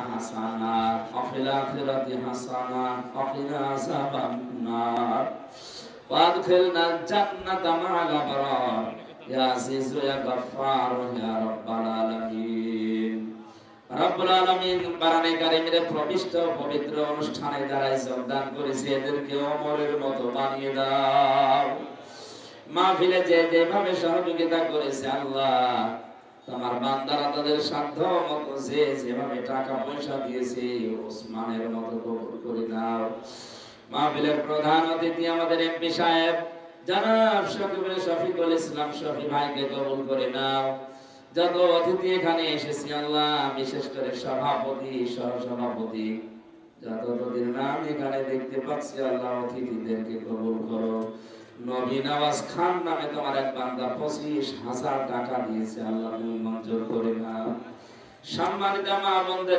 হাসানা ওয়া ফিল আখিরাতি হাসানা ওয়া কিনা আযাবান নার ওয়া আদখিলনাল জান্নাতা মা'আল আবরার ইয়া আজিজু ইয়া গফফার ইয়া রাব্বাল আলামিন। রব্বুল আলামিন কোরআনে কারীমের প্রবিষ্ট পবিত্র অনুষ্ঠানে যারা যোগদান করেছে এদেরকে ওমরের মতো বানিয়ে দাও। মাহফিলে যেভাবে সহযোগিতা করেছে আল্লাহ, তোমার বান্দারা তাদের সাধ্য মতো যেভাবে টাকা পয়সা দিয়েছে ওসমানের মতো কবুল করে নাও। মাহফিলের প্রধান অতিথি আমাদের এমপি সাহেব জনাব শফিকুল ইসলাম শফি ভাইকে কবুল করে নাও। যত অতিথি এখানে এসেছি আল্লাহ, বিশেষ করে সভাপতি সহসভাপতি যতদিন নাম এখানে দেখতে পাচ্ছি আল্লাহ, অতিথিদেরকে কবুল করো। নবী নওয়াজ খান নামে তোমার এক বান্দা 25,000 টাকা দিয়েছে আল্লাহ, তুমি মঞ্জুর করে নাও। সম্মানিত মা বোনদের